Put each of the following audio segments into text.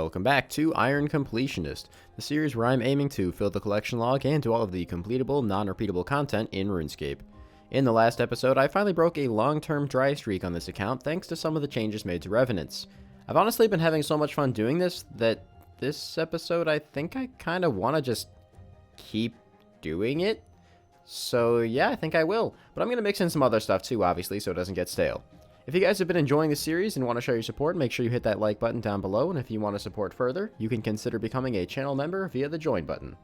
Welcome back to Iron Completionist, the series where I'm aiming to fill the collection log and do all of the completable, non-repeatable content in RuneScape. In the last episode, I finally broke a long-term dry streak on this account thanks to some of the changes made to Revenants. I've honestly been having so much fun doing this that this episode I think I kind of want to just keep doing it. So yeah, I think I will, but I'm going to mix in some other stuff too, obviously, so it doesn't get stale. If you guys have been enjoying the series and want to show your support, make sure you hit that like button down below, and if you want to support further, you can consider becoming a channel member via the join button.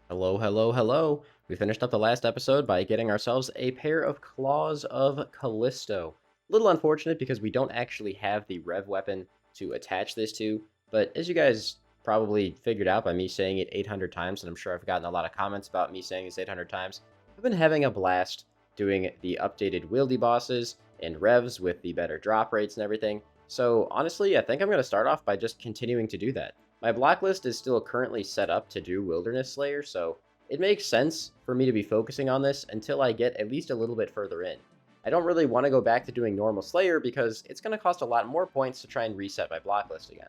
Hello, hello, hello. We finished up the last episode by getting ourselves a pair of Claws of Callisto. A little unfortunate because we don't actually have the Rev weapon to attach this to, but as you guys probably figured out by me saying it 800 times, and I'm sure I've gotten a lot of comments about me saying this 800 times, I've been having a blast doing the updated wieldy bosses and revs with the better drop rates and everything. So honestly, I think I'm going to start off by just continuing to do that. My block list is still currently set up to do Wilderness Slayer, so it makes sense for me to be focusing on this until I get at least a little bit further in. I don't really want to go back to doing normal Slayer because it's going to cost a lot more points to try and reset my block list again.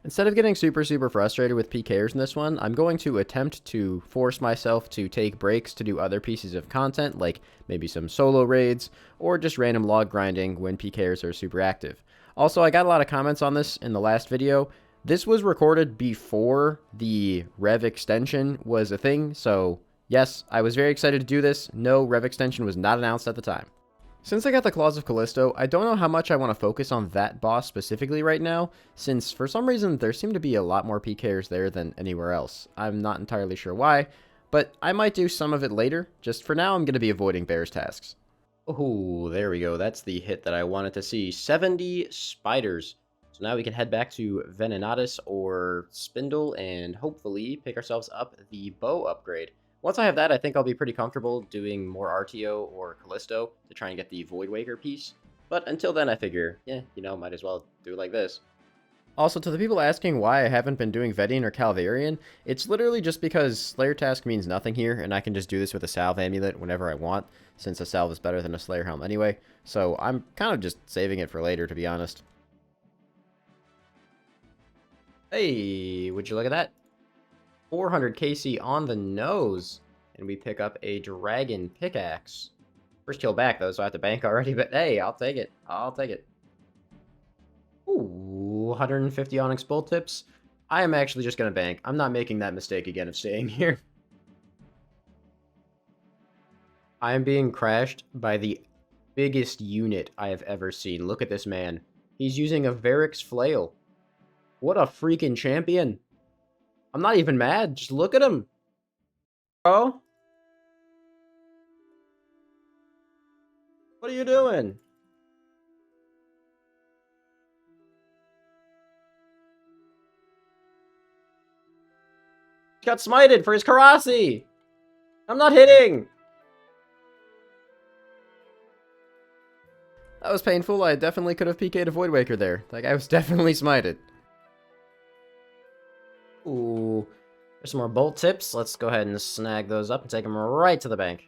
Instead of getting super frustrated with PKers in this one, I'm going to attempt to force myself to take breaks to do other pieces of content, like maybe some solo raids, or just random log grinding when PKers are super active. Also, I got a lot of comments on this in the last video. This was recorded before the Rev extension was a thing, so yes, I was very excited to do this. No, Rev extension was not announced at the time. Since I got the Claws of Callisto, I don't know how much I want to focus on that boss specifically right now, since for some reason there seem to be a lot more PKers there than anywhere else. I'm not entirely sure why, but I might do some of it later. Just for now, I'm going to be avoiding Bear's tasks. Oh, there we go. That's the hit that I wanted to see. 70 spiders. So now we can head back to Venenatis or Spindle and hopefully pick ourselves up the bow upgrade. Once I have that, I think I'll be pretty comfortable doing more RTO or Callisto to try and get the Voidwaker piece. But until then, I figure, yeah, might as well do it like this. Also, to the people asking why I haven't been doing Vedian or Calvarian, it's literally just because Slayer Task means nothing here, and I can just do this with a Salve Amulet whenever I want, since a Salve is better than a Slayer Helm anyway. So I'm kind of just saving it for later, to be honest. Hey, would you look at that? 400 KC on the nose, and we pick up a Dragon Pickaxe. First kill back, though, so I have to bank already, but hey, I'll take it. I'll take it. Ooh, 150 Onyx Bolt Tips. I am actually just going to bank. I'm not making that mistake again of staying here. I am being crashed by the biggest unit I have ever seen. Look at this man. He's using a Varix Flail. What a freaking champion. I'm not even mad. Just look at him. Bro? What are you doing? He got smited for his Karasi. I'm not hitting. That was painful. I definitely could have PK'd a Voidwaker there. Like, I was definitely smited. Ooh, there's some more bolt tips. Let's go ahead and snag those up and take them right to the bank.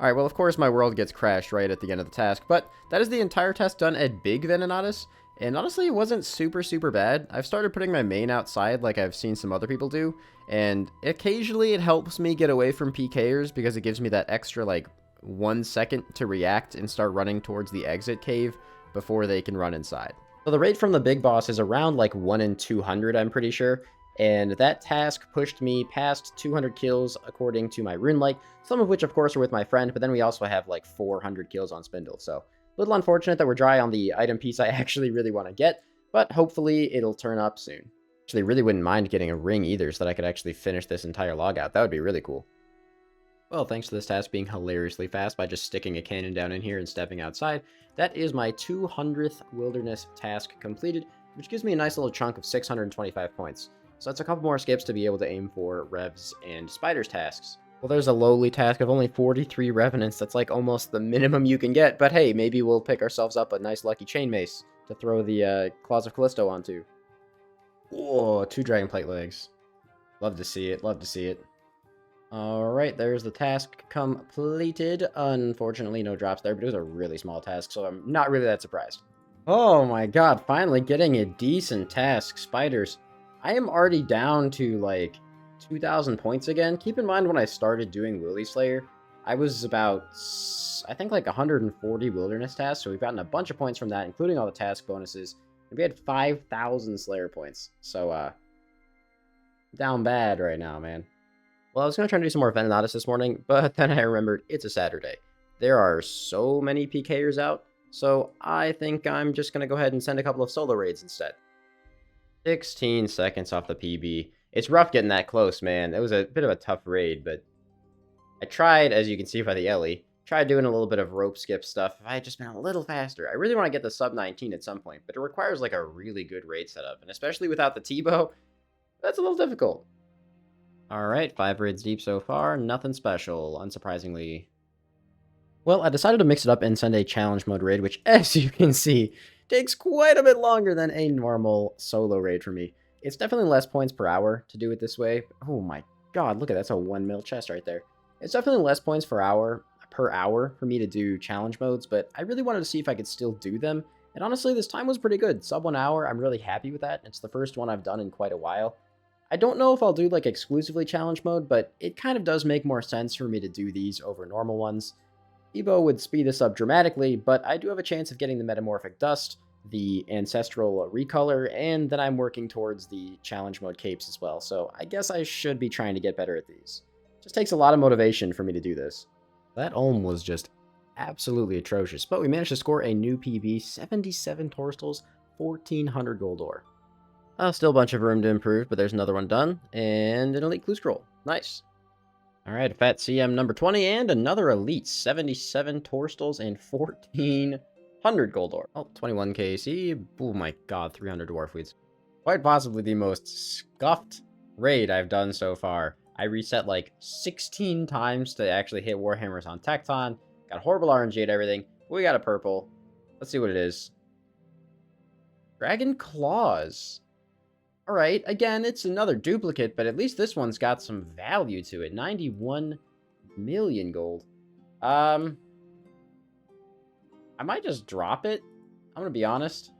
Alright, well, of course my world gets crashed right at the end of the task, but that is the entire task done at Big Venenatis, and honestly, it wasn't super bad. I've started putting my main outside like I've seen some other people do, and occasionally it helps me get away from PKers because it gives me that extra, like, 1 second to react and start running towards the exit cave before they can run inside. So the rate from the big boss is around, like, 1 in 200, I'm pretty sure. And that task pushed me past 200 kills according to my Runelight, some of which of course are with my friend, but then we also have like 400 kills on Spindle, so a little unfortunate that we're dry on the item piece I actually really want to get, but hopefully it'll turn up soon. Actually, really wouldn't mind getting a ring either so that I could actually finish this entire log out. That would be really cool. Well, thanks to this task being hilariously fast by just sticking a cannon down in here and stepping outside, that is my 200th Wilderness task completed, which gives me a nice little chunk of 625 points. So that's a couple more skips to be able to aim for Revs and Spiders tasks. Well, there's a lowly task of only 43 Revenants. That's like almost the minimum you can get. But hey, maybe we'll pick ourselves up a nice lucky Chain Mace to throw the Claws of Callisto onto. Whoa, 2 Dragonplate legs. Love to see it, love to see it. Alright, there's the task completed. Unfortunately, no drops there, but it was a really small task, so I'm not really that surprised. Oh my god, finally getting a decent task, spiders. I am already down to like 2,000 points again. Keep in mind when I started doing Lily Slayer, I was about, I think like 140 wilderness tasks, so we've gotten a bunch of points from that, including all the task bonuses. And we had 5,000 Slayer points, so down bad right now, man. Well, I was going to try to do some more Venenatis this morning, but then I remembered it's a Saturday. There are so many PKers out, so I think I'm just going to go ahead and send a couple of solo raids instead. 16 seconds off the PB. It's rough getting that close, man. It was a bit of a tough raid, but I tried, as you can see by the Ellie, tried doing a little bit of rope skip stuff. If I had just been a little faster. I really want to get the sub 19 at some point, but it requires like a really good raid setup, and especially without the T-bow, that's a little difficult. Alright, 5 raids deep so far, nothing special, unsurprisingly. Well, I decided to mix it up and send a challenge mode raid, which, as you can see, takes quite a bit longer than a normal solo raid for me. It's definitely less points per hour to do it this way. Oh my god, look at that, that's a 1 mil chest right there. It's definitely less points per hour for me to do challenge modes, but I really wanted to see if I could still do them. And honestly, this time was pretty good. Sub 1 hour, I'm really happy with that. It's the first one I've done in quite a while. I don't know if I'll do like exclusively challenge mode, but it kind of does make more sense for me to do these over normal ones. Evo would speed this up dramatically, but I do have a chance of getting the Metamorphic Dust, the Ancestral Recolor, and then I'm working towards the challenge mode capes as well, so I guess I should be trying to get better at these. Just takes a lot of motivation for me to do this. That Olm was just absolutely atrocious, but we managed to score a new PB, 77 Torstals, 1,400 gold ore. Still a bunch of room to improve, but there's another one done, and an Elite Clue Scroll. Nice. Alright, Fat CM number 20, and another Elite, 77 Torstals and 1,400 gold ore. Oh, 21 KC, oh my god, 300 Dwarf Weeds. Quite possibly the most scuffed raid I've done so far. I reset like 16 times to actually hit Warhammers on Tecton, got horrible RNG and everything. We got a purple. Let's see what it is. Dragon Claws. Alright, again, it's another duplicate, but at least this one's got some value to it. 91 million gold. I might just drop it. I'm gonna be honest.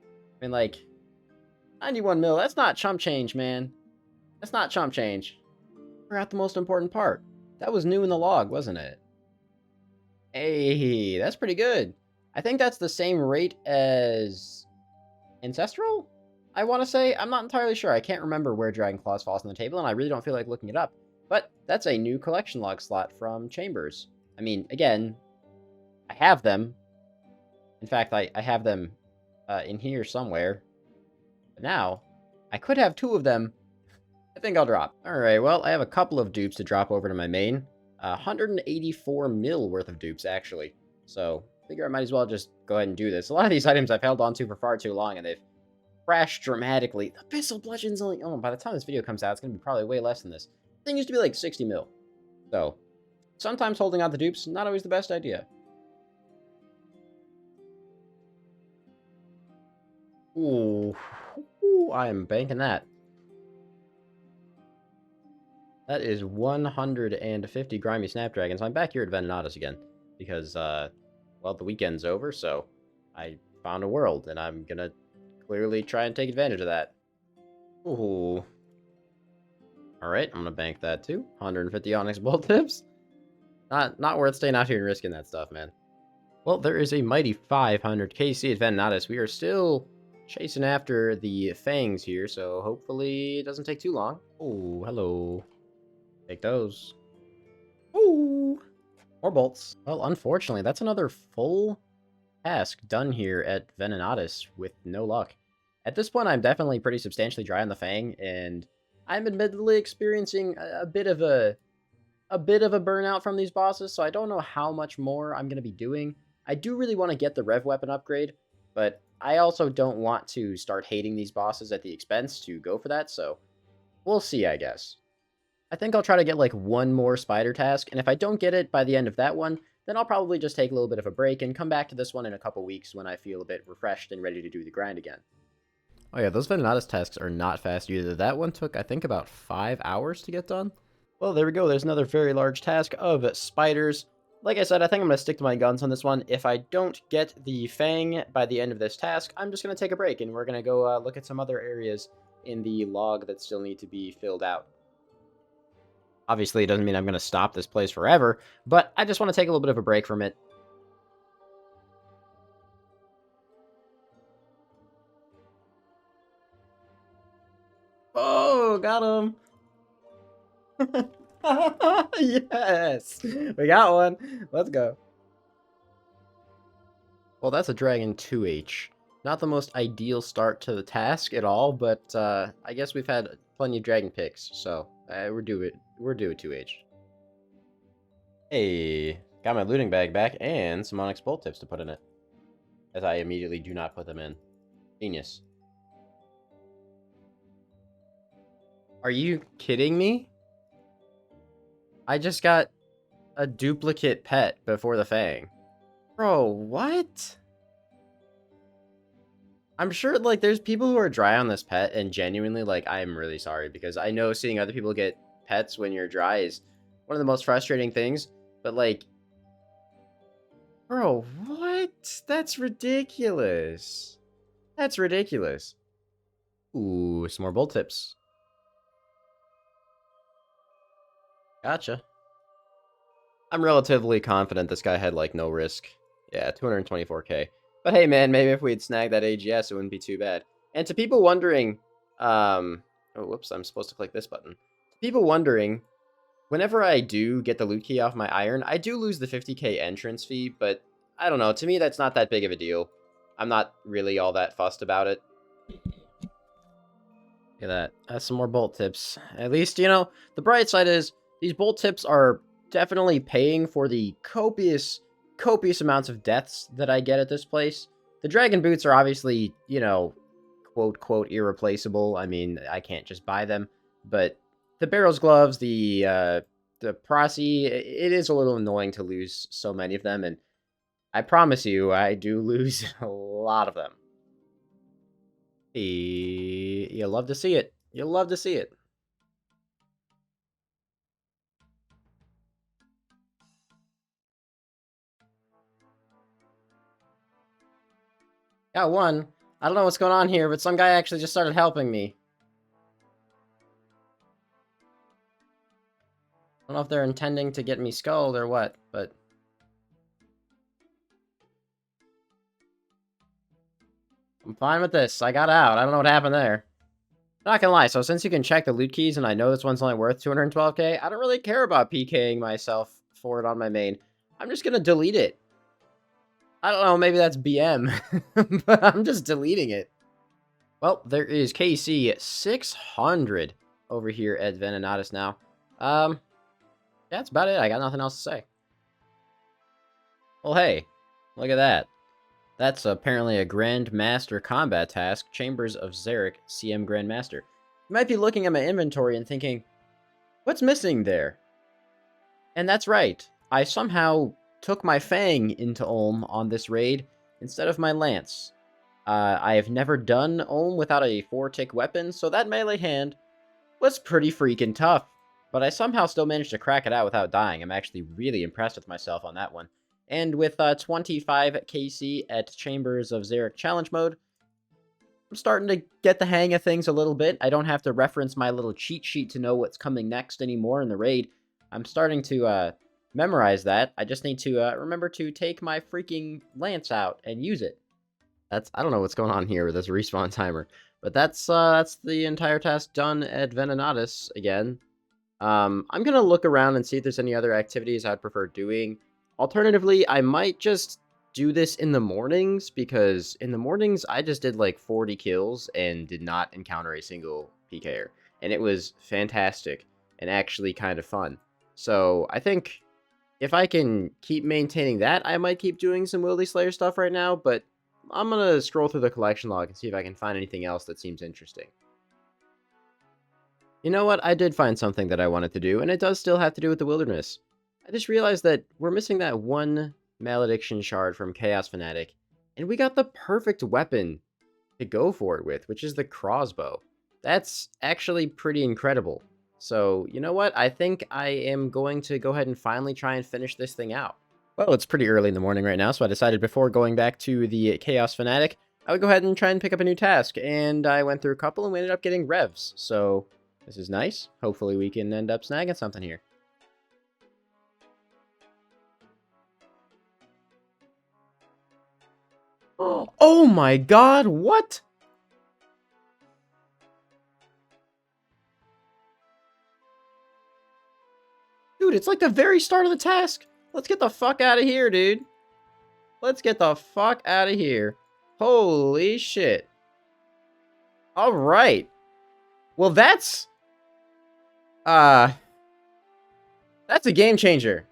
I mean, like, 91 mil, that's not chump change, man. That's not chump change. Forgot the most important part. That was new in the log, wasn't it? Hey, that's pretty good. I think that's the same rate as Ancestral? I want to say, I'm not entirely sure. I can't remember where Dragon Claws falls on the table, and I really don't feel like looking it up. But that's a new collection log slot from Chambers. I mean, again, I have them. In fact, I have them in here somewhere. But now, I could have 2 of them. I think I'll drop. Alright, well, I have a couple of dupes to drop over to my main. 184 mil worth of dupes, actually. So, figure I might as well just go ahead and do this. A lot of these items I've held on to for far too long, and they've crashed dramatically. The Abyssal Bludgeon's only... Oh, by the time this video comes out, it's going to be probably way less than this. The thing used to be like 60 mil. So, sometimes holding out the dupes, not always the best idea. Ooh. Ooh, I am banking that. That is 150 Grimy Snapdragons. I'm back here at Venenatis again. Because, well, the weekend's over, so I found a world, and I'm gonna clearly try and take advantage of that. Ooh. Alright, I'm gonna bank that too. 150 Onyx Bolt Tips. Not worth staying out here and risking that stuff, man. Well, there is a mighty 500 KC at Venenatis. We are still chasing after the Fangs here, so hopefully it doesn't take too long. Oh, hello. Take those. Ooh. More bolts. Well, unfortunately, that's another full task done here at Venenatis with no luck. At this point, I'm definitely pretty substantially dry on the Fang, and I'm admittedly experiencing a bit of a burnout from these bosses, so I don't know how much more I'm going to be doing. I do really want to get the Rev Weapon upgrade, but I also don't want to start hating these bosses at the expense to go for that, so we'll see, I guess. I think I'll try to get like 1 more spider task, and if I don't get it by the end of that one, then I'll probably just take a little bit of a break and come back to this one in a couple weeks when I feel a bit refreshed and ready to do the grind again. Oh yeah, those Venenatis tasks are not fast either. That one took, I think, about 5 hours to get done. Well, there we go. There's another very large task of spiders. Like I said, I think I'm going to stick to my guns on this one. If I don't get the Fang by the end of this task, I'm just going to take a break, and we're going to go look at some other areas in the log that still need to be filled out. Obviously, it doesn't mean I'm going to stop this place forever, but I just want to take a little bit of a break from it. Oh, got him! Yes! We got one! Let's go. Well, that's a Dragon 2H. Not the most ideal start to the task at all, but I guess we've had plenty of Dragon picks, so we're due 2H. Hey, got my looting bag back and some Onyx Bolt tips to put in it. As I immediately do not put them in. Genius. Are you kidding me? I just got a duplicate pet before the Fang. Bro, what? I'm sure, like, there's people who are dry on this pet, and genuinely, like, I'm really sorry, because I know seeing other people get pets when you're dry is one of the most frustrating things, but, like, bro, what? That's ridiculous. That's ridiculous. Ooh, some more bolt tips. Gotcha. I'm relatively confident this guy had, like, no risk. Yeah, 224k. But hey, man, maybe if we'd snagged that AGS, it wouldn't be too bad. And to people wondering, oh, whoops, I'm supposed to click this button. To people wondering, whenever I do get the loot key off my iron, I do lose the 50k entrance fee, but I don't know. To me, that's not that big of a deal. I'm not really all that fussed about it. Look at that. That's some more bolt tips. At least, you know, the bright side is these bolt tips are definitely paying for the copious amounts of deaths that I get at this place. The dragon boots are obviously, you know, quote irreplaceable. I mean, I can't just buy them, but the barrels gloves, the prosy, it is a little annoying to lose so many of them, and I promise you, I do lose a lot of them. You'll love to see it. You'll love to see it. Got one. I don't know what's going on here, but some guy actually just started helping me. I don't know if they're intending to get me skulled or what, but... I'm fine with this. I got out. I don't know what happened there. Not gonna lie, so since you can check the loot keys and I know this one's only worth 212k, I don't really care about PKing myself for it on my main. I'm just gonna delete it. I don't know, maybe that's BM, but I'm just deleting it. Well, there is KC 600 over here at Venenatis now. Yeah, that's about it. I got nothing else to say. Well, hey, look at that. That's apparently a Grandmaster combat task, Chambers of Xeric, CM Grandmaster. You might be looking at my inventory and thinking, what's missing there? And that's right. I somehow took my Fang into Ulm on this raid instead of my Lance. I have never done Ulm without a 4-tick weapon, so that melee hand was pretty freaking tough. But I somehow still managed to crack it out without dying. I'm actually really impressed with myself on that one. And with 25 KC at Chambers of Xeric Challenge Mode, I'm starting to get the hang of things a little bit. I don't have to reference my little cheat sheet to know what's coming next anymore in the raid. I'm starting to memorize that. I just need to remember to take my freaking Lance out and use it. I don't know what's going on here with this respawn timer, but that's the entire task done at Venenatis again. I'm gonna look around and see if there's any other activities I'd prefer doing. Alternatively, I might just do this in the mornings, because in the mornings I just did like 40 kills and did not encounter a single PKer, and it was fantastic and actually kind of fun. So I think if I can keep maintaining that, I might keep doing some Wildy Slayer stuff right now, but I'm gonna scroll through the collection log and see if I can find anything else that seems interesting. You know what? I did find something that I wanted to do, and it does still have to do with the wilderness. I just realized that we're missing that one malediction shard from Chaos Fanatic, and we got the perfect weapon to go for it with, which is the crossbow. That's actually pretty incredible. So, you know what? I think I am going to go ahead and finally try and finish this thing out. Well, it's pretty early in the morning right now, so I decided before going back to the Chaos Fanatic, I would go ahead and try and pick up a new task, and I went through a couple and we ended up getting revs, so this is nice. Hopefully we can end up snagging something here. Oh my god, what? Dude, it's like the very start of the task. Let's get the fuck out of here, dude. Let's get the fuck out of here. Holy shit. Alright. Well, that's a game changer.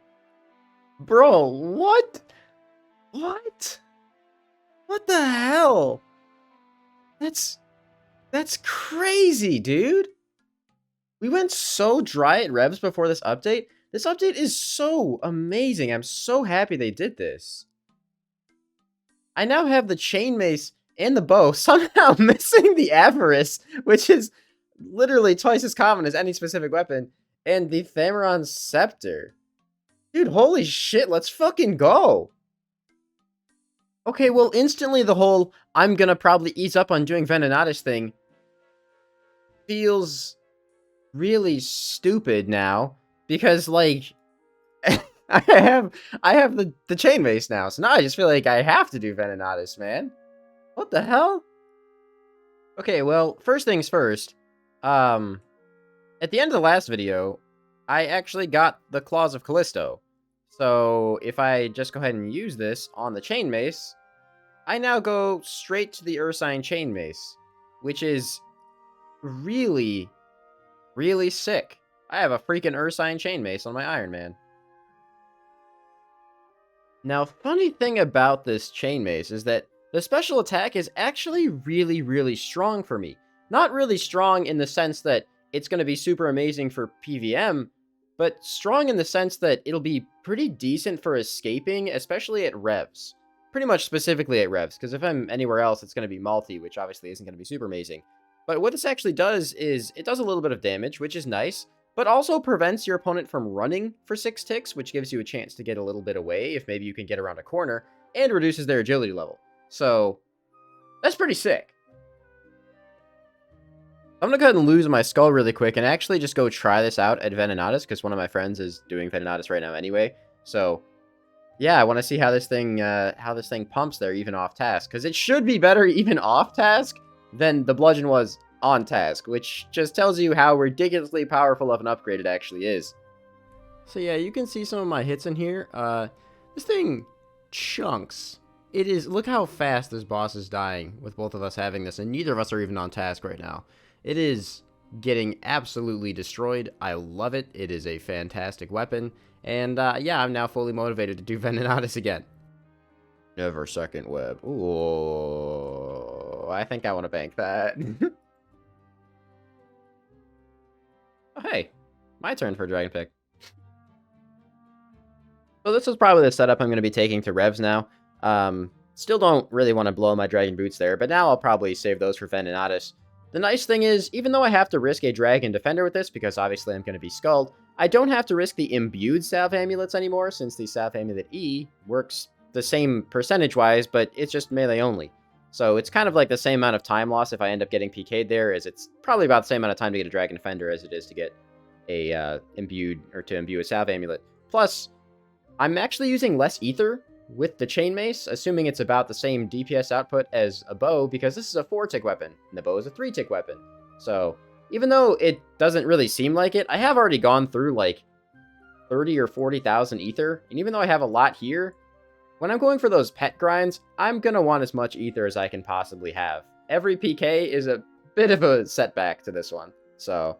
Bro, what? What? What the hell? That's crazy, dude. We went so dry at revs before this update. This update is so amazing. I'm so happy they did this. I now have the chain mace and the bow, somehow missing the avarice, which is literally twice as common as any specific weapon, and the Thammaron scepter. Dude, holy shit, let's fucking go. Okay, well, instantly the whole I'm gonna probably ease up on doing Venenatis thing feels really stupid now, because, like, I have the chain mace now, so now I just feel like I have to do Venenatis, man. What the hell? Okay, well, first things first, at the end of the last video, I actually got the Claws of Callisto. So, if I just go ahead and use this on the chain mace, I now go straight to the Ursine chain mace, which is really, really sick. I have a freaking Ursine chain mace on my Iron Man. Now, funny thing about this chain mace is that the special attack is actually really, really strong for me. Not really strong in the sense that it's going to be super amazing for PVM, but strong in the sense that it'll be pretty decent for escaping, especially at revs. Pretty much specifically at revs, because if I'm anywhere else, it's going to be multi, which obviously isn't going to be super amazing. But what this actually does is, it does a little bit of damage, which is nice, but also prevents your opponent from running for 6 ticks, which gives you a chance to get a little bit away if maybe you can get around a corner, and reduces their agility level. So, that's pretty sick. I'm gonna go ahead and lose my skull really quick and actually just go try this out at Venenatis, because one of my friends is doing Venenatis right now anyway. So, yeah, I want to see how this thing pumps there, even off task, because it should be better even off task than the bludgeon was on task, which just tells you how ridiculously powerful of an upgrade it actually is. So yeah, you can see some of my hits in here. This thing chunks. It is, look how fast this boss is dying with both of us having this, and neither of us are even on task right now. It is getting absolutely destroyed. I love it. It is a fantastic weapon. And yeah, I'm now fully motivated to do Venenatis again. Never second web. Ooh, I think I want to bank that. Oh, hey, my turn for Dragon Pick. So this is probably the setup I'm going to be taking to revs now. Still don't really want to blow my Dragon Boots there, but now I'll probably save those for Venenatis. The nice thing is, even though I have to risk a Dragon Defender with this, because obviously I'm going to be Skulled, I don't have to risk the imbued Salve Amulets anymore, since the Salve Amulet E works the same percentage-wise, but it's just melee only. So it's kind of like the same amount of time loss if I end up getting PK'd there, as it's probably about the same amount of time to get a Dragon Defender as it is to get a imbue a Salve Amulet. Plus, I'm actually using less Ether with the Chain Mace, assuming it's about the same DPS output as a bow, because this is a 4-tick weapon, and the bow is a 3-tick weapon. So, even though it doesn't really seem like it, I have already gone through like 30 or 40,000 Ether, and even though I have a lot here, when I'm going for those pet grinds, I'm going to want as much Ether as I can possibly have. Every PK is a bit of a setback to this one. So,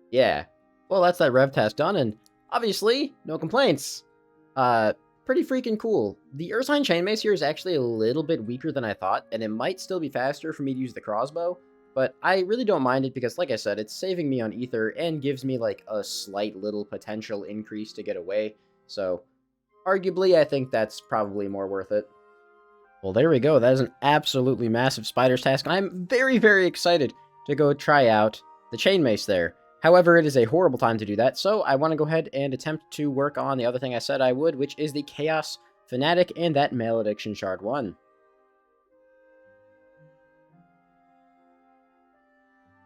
yeah. Well, that's that rev task done, and obviously, no complaints. Pretty freaking cool. The Ursine Chainmace here is actually a little bit weaker than I thought, and it might still be faster for me to use the crossbow, but I really don't mind it because, like I said, it's saving me on Ether and gives me, like, a slight little potential increase to get away, so arguably, I think that's probably more worth it. Well, there we go. That is an absolutely massive spider's task, and I'm very, very excited to go try out the chain mace there. However, it is a horrible time to do that, so I want to go ahead and attempt to work on the other thing I said I would, which is the Chaos Fanatic, and that Malediction Shard 1.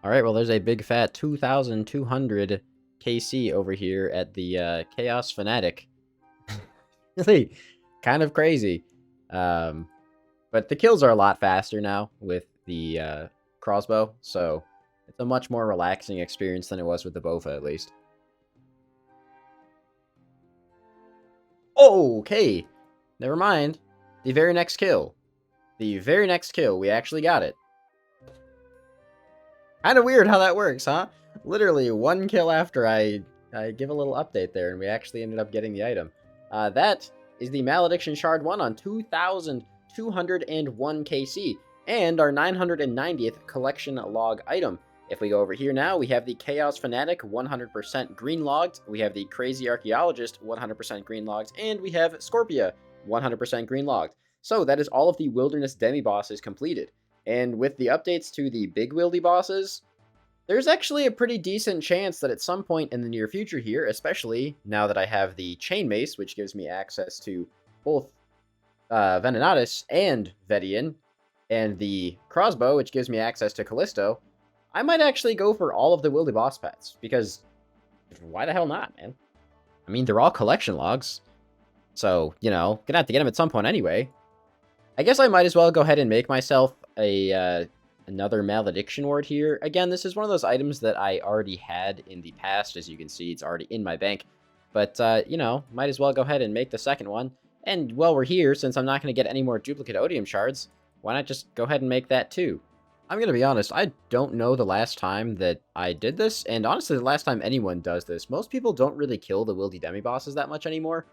Alright, well, there's a big fat 2,200 KC over here at the Chaos Fanatic. Really kind of crazy. But the kills are a lot faster now with the crossbow, so it's a much more relaxing experience than it was with the Bofa, at least. Okay, never mind. The very next kill. The very next kill, we actually got it. Kind of weird how that works, huh? Literally one kill after I give a little update there, and we actually ended up getting the item. That is the Malediction Shard 1 on 2,201 KC, and our 990th collection log item. If we go over here now, we have the Chaos Fanatic 100% green logged, we have the Crazy Archaeologist 100% green logged, and we have Scorpia 100% green logged. So that is all of the Wilderness demi-bosses completed. And with the updates to the big wildy bosses, there's actually a pretty decent chance that at some point in the near future here, especially now that I have the Chain Mace, which gives me access to both Venenatis and Vedian, and the Crossbow, which gives me access to Callisto, I might actually go for all of the wildy boss pets, because why the hell not, man? I mean, they're all collection logs, so, you know, gonna have to get them at some point anyway. I guess I might as well go ahead and make myself a another Malediction Ward here. Again, this is one of those items that I already had in the past. As you can see, it's already in my bank. But, you know, might as well go ahead and make the second one. And while we're here, since I'm not going to get any more duplicate Odium Shards, why not just go ahead and make that too? I'm going to be honest, I don't know the last time that I did this, and honestly, the last time anyone does this. Most people don't really kill the Wildy Demi-Bosses that much anymore,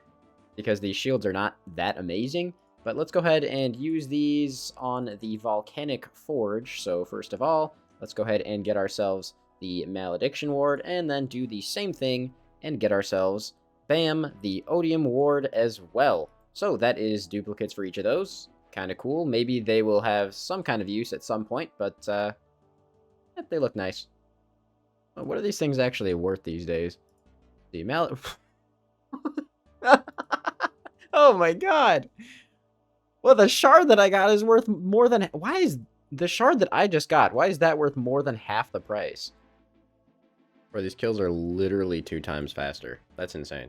because these shields are not that amazing. But let's go ahead and use these on the Volcanic Forge. So first of all, let's go ahead and get ourselves the Malediction Ward, and then do the same thing and get ourselves, bam, the Odium Ward as well. So that is duplicates for each of those. Kind of cool. Maybe they will have some kind of use at some point, but they look nice. What are these things actually worth these days? The Oh my god! Well, the shard that I got is worth more than... Why is the shard that I just got, why is that worth more than half the price? Or these kills are literally 2 times faster. That's insane.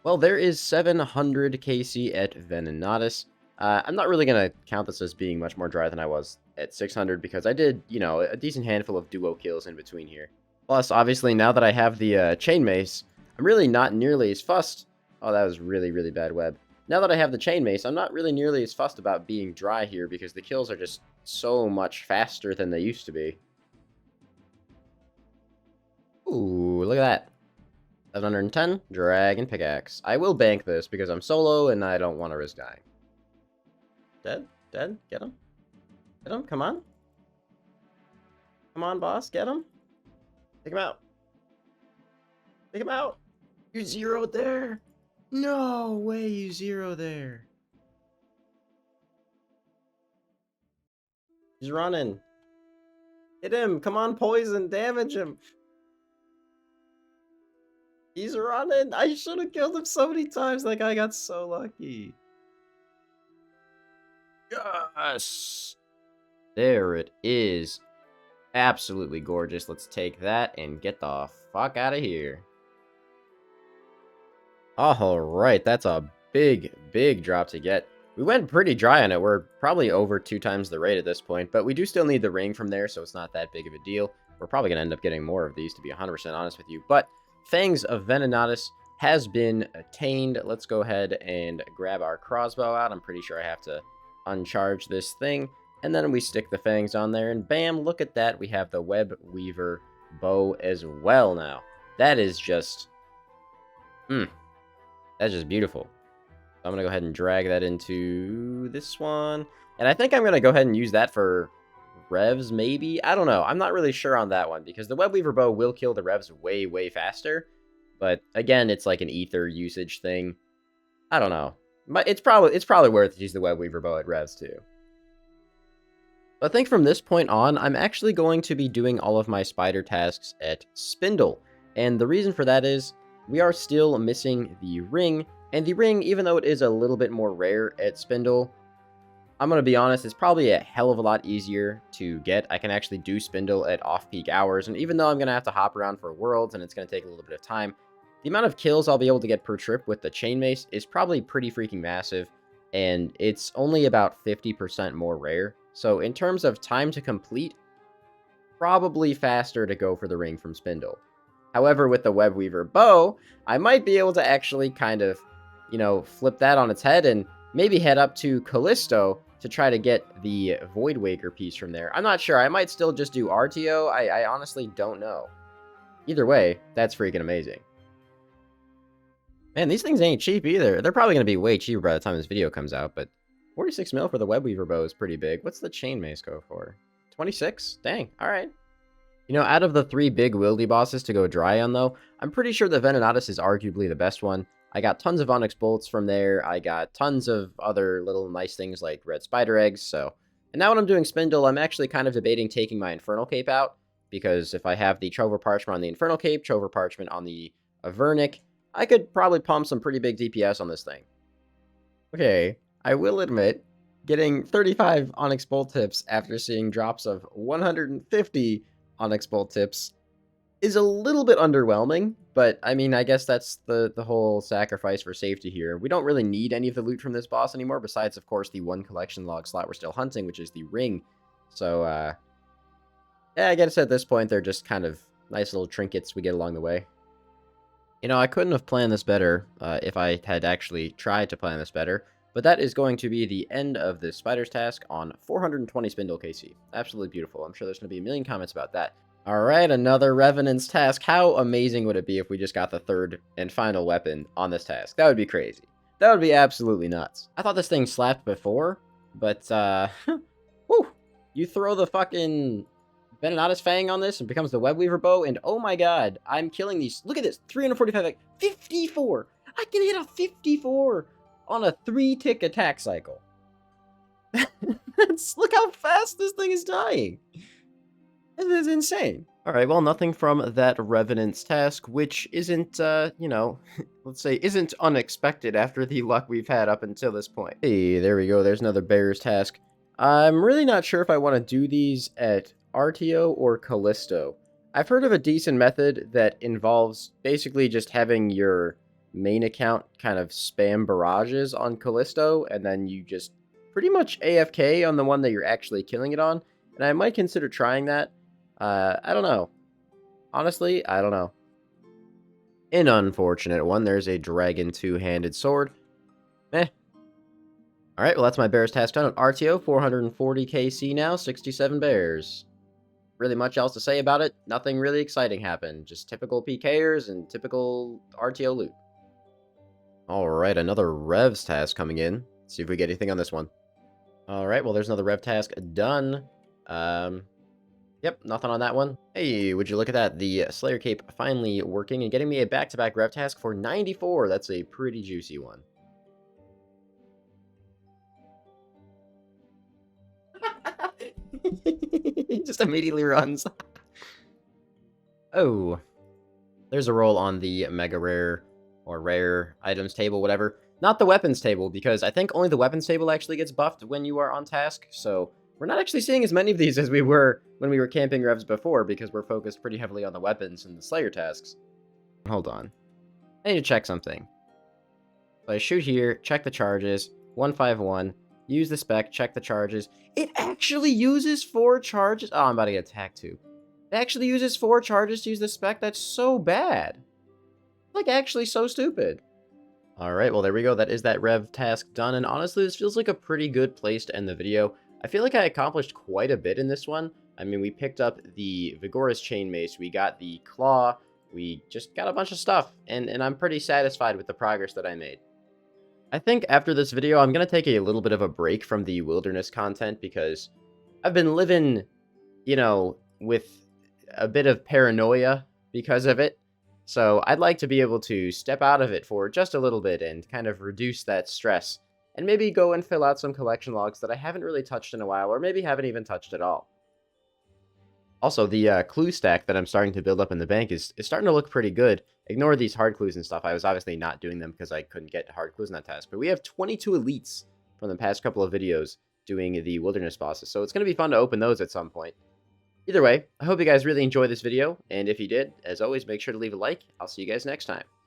Well, there is 700 KC at Venenatis. I'm not really going to count this as being much more dry than I was at 600 because I did, you know, a decent handful of duo kills in between here. Plus, obviously, now that I have the Chain Mace, I'm really not nearly as fussed. Oh, that was really, really bad web. Now that I have the Chain Mace, I'm not really nearly as fussed about being dry here because the kills are just so much faster than they used to be. Ooh, look at that. 710, Dragon Pickaxe. I will bank this because I'm solo and I don't want to risk dying. Dead? Dead? Get him? Get him? Come on. Come on, boss. Get him. Take him out. Take him out. You zeroed there. No way you zero there. He's running. Hit him. Come on, poison. Damage him. He's running. I should have killed him so many times. That guy got so lucky. Yes. There it is. Absolutely gorgeous. Let's take that and get the fuck out of here. Alright, that's a big, big drop to get. We went pretty dry on it. We're probably over 2 times the rate at this point, but we do still need the ring from there, so it's not that big of a deal. We're probably going to end up getting more of these, to be 100% honest with you. But Fangs of Venenatis has been attained. Let's go ahead and grab our crossbow out. I'm pretty sure I have to uncharge this thing. And then we stick the fangs on there, and bam, look at that. We have the Web Weaver bow as well now. That is just... that's just beautiful. I'm going to go ahead and drag that into this one. And I think I'm going to go ahead and use that for revs, maybe? I don't know. I'm not really sure on that one, because the Web Weaver bow will kill the revs way, way faster. But, again, it's like an ether usage thing. I don't know. But it's probably worth to use the Web Weaver bow at revs, too. I think from this point on, I'm actually going to be doing all of my spider tasks at Spindle. And the reason for that is, we are still missing the ring, And the ring, even though it is a little bit more rare at Spindle, I'm going to be honest, it's probably a hell of a lot easier to get. I can actually do Spindle at off-peak hours, and even though I'm going to have to hop around for Worlds and it's going to take a little bit of time, the amount of kills I'll be able to get per trip with the Chain Mace is probably pretty freaking massive, and it's only about 50% more rare. So in terms of time to complete, probably faster to go for the ring from Spindle. However, with the Web Weaver bow, I might be able to actually kind of, flip that on its head and maybe head up to Callisto to try to get the Voidwaker piece from there. I'm not sure. I might still just do RTO. I honestly don't know. Either way, that's freaking amazing. Man, these things ain't cheap either. They're probably going to be way cheaper by the time this video comes out, but 46 mil for the Web Weaver bow is pretty big. What's the Chain Mace go for? 26? Dang, alright. Out of the 3 big Wildy bosses to go dry on, though, I'm pretty sure the Venenatis is arguably the best one. I got tons of Onyx Bolts from there. I got tons of other little nice things like Red Spider Eggs, so... And now when I'm doing Spindle, I'm actually kind of debating taking my Infernal Cape out, because if I have the Trover Parchment on the Infernal Cape, Trover Parchment on the Avernic, I could probably pump some pretty big DPS on this thing. Okay, I will admit, getting 35 Onyx Bolt tips after seeing drops of 150 Onyx Bolt tips is a little bit underwhelming, but I mean, I guess that's the whole sacrifice for safety here. We don't really need any of the loot from this boss anymore, besides, of course, the one collection log slot we're still hunting, which is the ring. So, yeah, I guess at this point, they're just kind of nice little trinkets we get along the way. I couldn't have planned this better if I had actually tried to plan this better, but that is going to be the end of this Spider's task on 420 Spindle KC. Absolutely beautiful. I'm sure there's going to be a million comments about that. Alright, another Revenant's task. How amazing would it be if we just got the 3rd and final weapon on this task? That would be crazy. That would be absolutely nuts. I thought this thing slapped before, but, whew, you throw the fucking Venenatis Fang on this and becomes the Web Weaver bow, and oh my god, I'm killing these. Look at this, 345, like, 54! I can hit a 54 on a 3-tick attack cycle. Look how fast this thing is dying. This is insane. Alright, well, nothing from that Revenant's task, which isn't, let's say, isn't unexpected after the luck we've had up until this point. Hey, there we go, there's another Bear's task. I'm really not sure if I want to do these at RTO or Callisto. I've heard of a decent method that involves basically just having your main account kind of spam barrages on Callisto, and then you just pretty much AFK on the one that you're actually killing it on, and I might consider trying that. I don't know. Honestly, I don't know. An unfortunate one. There's a Dragon Two-Handed Sword. Meh. Alright, well that's my Bears task done on RTO. 440 KC now, 67 bears. Really much else to say about it. Nothing really exciting happened. Just typical PKers and typical RTO loot. Alright, another Revs task coming in. Let's see if we get anything on this one. Alright, well there's another Rev task done. Yep, nothing on that one. Hey, would you look at that? The Slayer Cape finally working and getting me a back-to-back Rev task for 94. That's a pretty juicy one. He just immediately runs. Oh. There's a roll on the Mega Rare or Rare Items table, whatever. Not the Weapons table, because I think only the Weapons table actually gets buffed when you are on task, so we're not actually seeing as many of these as we were when we were camping Revs before, because we're focused pretty heavily on the weapons and the Slayer tasks. Hold on. I need to check something. So I shoot here, check the charges, 151, use the spec, check the charges. It actually uses 4 charges. Oh, I'm about to get attacked too. It actually uses 4 charges to use the spec. That's so bad. Like, actually so stupid. Alright, well there we go. That is that Rev task done, and honestly, this feels like a pretty good place to end the video. I feel like I accomplished quite a bit in this one. I mean, we picked up the Vigorous Chain Mace, we got the Claw, we just got a bunch of stuff, and I'm pretty satisfied with the progress that I made. I think after this video, I'm going to take a little bit of a break from the wilderness content, because I've been living, with a bit of paranoia because of it. So I'd like to be able to step out of it for just a little bit and kind of reduce that stress, and maybe go and fill out some collection logs that I haven't really touched in a while, or maybe haven't even touched at all. Also, the clue stack that I'm starting to build up in the bank is starting to look pretty good. Ignore these hard clues and stuff. I was obviously not doing them because I couldn't get hard clues in that task. But we have 22 elites from the past couple of videos doing the wilderness bosses. So it's going to be fun to open those at some point. Either way, I hope you guys really enjoyed this video. And if you did, as always, make sure to leave a like. I'll see you guys next time.